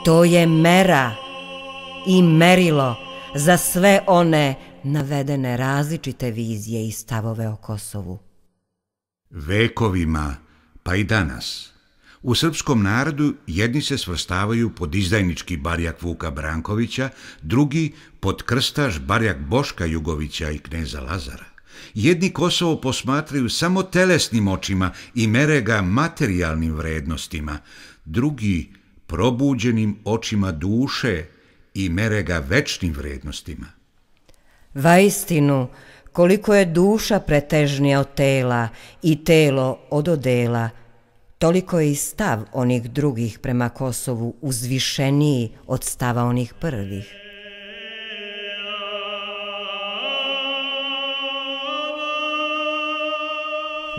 to je mera i merilo za sve one navedene različite vizije i stavove o Kosovu. Vekovima, pa i danas, u srpskom narodu jedni se svrstavaju pod izdajnički barjak Vuka Brankovića, drugi pod krstaš barjak Boška Jugovića i kneza Lazara. Jedni Kosovo posmatraju samo telesnim očima i mere ga materijalnim vrednostima, drugi probuđenim očima duše i mere ga večnim vrednostima. Vaistinu, koliko je duša pretežnija od tela i telo od odela, toliko je i stav onih drugih prema Kosovu uzvišeniji od stava onih prvih.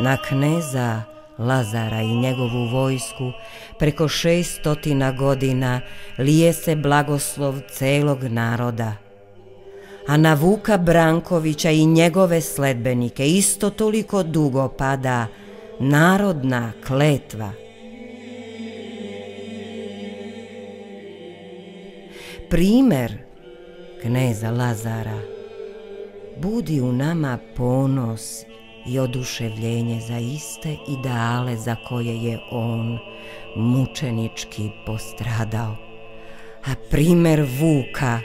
Na kneza Lazara i njegovu vojsku preko 600 godina lije se blagoslov celog naroda, a na Vuka Brankovića i njegove sledbenike isto toliko dugo pada narodna kletva. Primer kneza Lazara budi u nama ponos i oduševljenje za iste ideale za koje je on mučenički postradao. A primer Vuka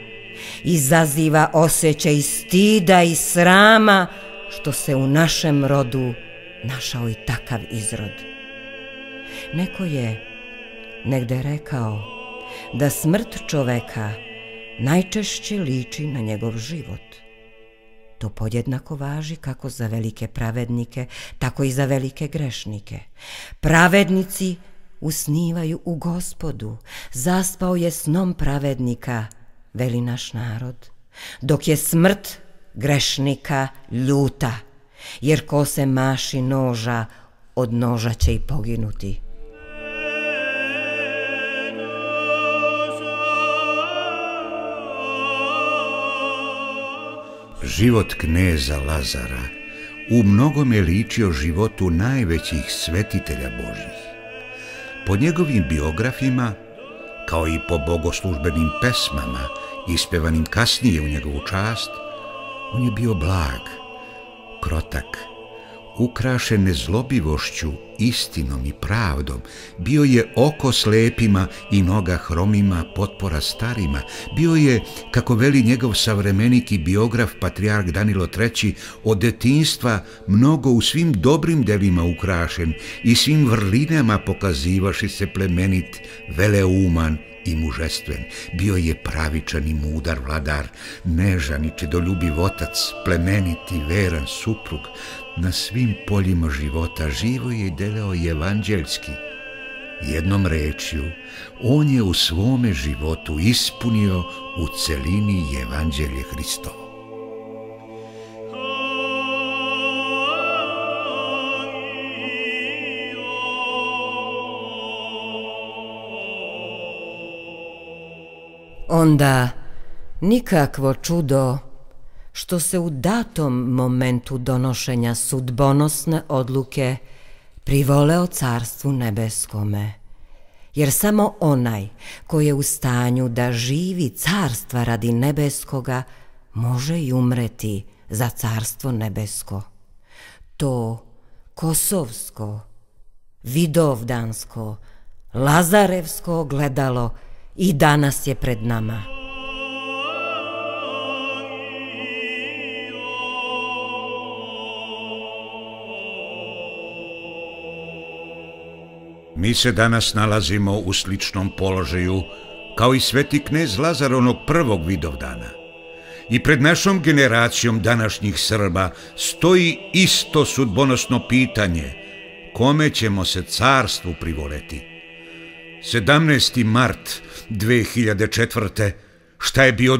izaziva osjećaj stida i srama što se u našem rodu našao i takav izrod. Neko je negde rekao da smrt čoveka najčešće liči na njegov život. To podjednako važi kako za velike pravednike, tako i za velike grešnike. Pravednici usnivaju u Gospodu, zaspao je snom pravednika, veli naš narod, dok je smrt grešnika ljuta, jer ko se maši noža, od noža će i poginuti. Život kneza Lazara u mnogome ličio životu najvećih svetitelja Božjih. Po njegovim biografima, kao i po bogoslužbenim pesmama, ispevanim kasnije u njegovu čast, on je bio blag, krotak, ukrašen nezlobivošću, istinom i pravdom, bio je oko slepima i noga hromima, potpora starima, bio je, kako veli njegov savremenik i biograf patrijarh Danilo III, od detinjstva mnogo u svim dobrim delima ukrašen i svim vrlinama pokazivaši se plemenit, veleuman i mužestven. Bio je pravičan i mudar vladar, nežan i čedoljubiv otac, plemenit i veran suprug. Na svim poljima života živo je delao i evanđeljski. Jednom rečju, on je u svome životu ispunio u celini evanđelje Hristovo. Onda nikakvo čudo što se u datom momentu donošenja sudbonosne odluke privoleo Carstvu nebeskome, jer samo onaj koji je u stanju da živi carstva radi nebeskoga može i umreti za Carstvo nebesko. To kosovsko, vidovdansko, lazarevsko ogledalo i danas je pred nama. Mi se danas nalazimo u sličnom položaju kao i sveti knez Lazar onog prvog Vidovdana. I pred našom generacijom današnjih Srba stoji isto sudbonosno pitanje: kome ćemo se carstvu privoleti? 17. mart 2004. Šta je bio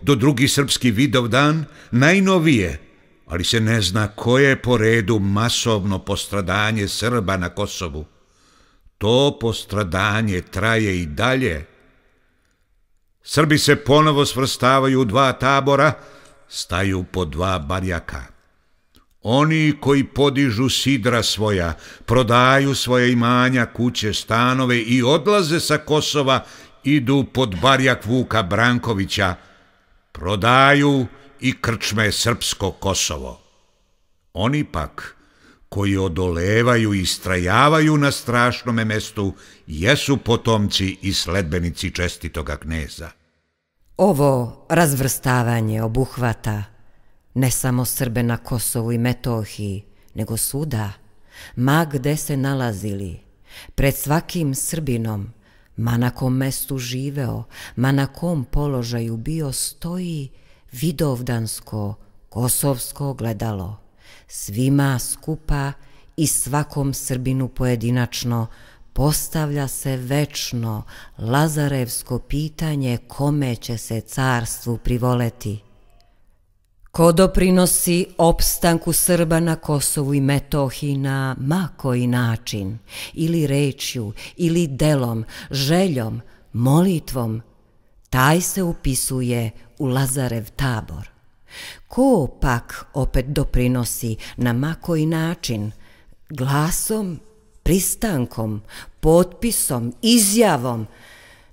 do drugi srpski Vidovdan? Najnovije, ali se ne zna koje je po redu masovno postradanje Srba na Kosovu. To postradanje traje i dalje. Srbi se ponovo svrstavaju u dva tabora, staju po dva barjaka. Oni koji podižu sidra svoja, prodaju svoje imanja, kuće, stanove i odlaze sa Kosova idu pod barjak Vuka Brankovića, prodaju i krčme srpsko Kosovo. Oni pak, koji odolevaju i istrajavaju na strašnome mestu, jesu potomci i sledbenici čestitoga kneza. Ovo razvrstavanje obuhvata ne samo Srbe na Kosovu i Metohiji, nego svuda, ma gde se nalazili. Pred svakim Srbinom, ma na kom mestu živeo, ma na kom položaju bio, stoji vidovdansko, kosovsko ogledalo. Svima skupa i svakom Srbinu pojedinačno postavlja se večno lazarevsko pitanje kome će se carstvu privoleti. Ko doprinosi opstanku Srba na Kosovu i Metohiji na ma koji način, ili rečju, ili delom, željom, molitvom, taj se upisuje u Lazarev tabor. Ko pak opet doprinosi na ma koji način, glasom, pristankom, potpisom, izjavom,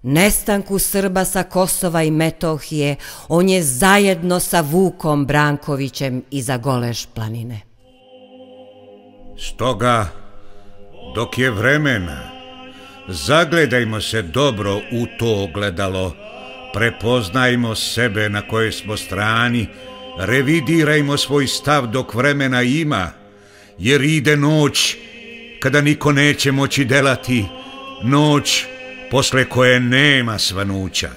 nestanku Srba sa Kosova i Metohije, on je zajedno sa Vukom Brankovićem iza Goleš planine. Stoga, dok je vremena, zagledajmo se dobro u to ogledalo, prepoznajmo sebe na kojoj smo strani, revidirajmo svoj stav dok vremena ima, jer ide noć kada niko neće moći delati, noć posle koje nema svanuća.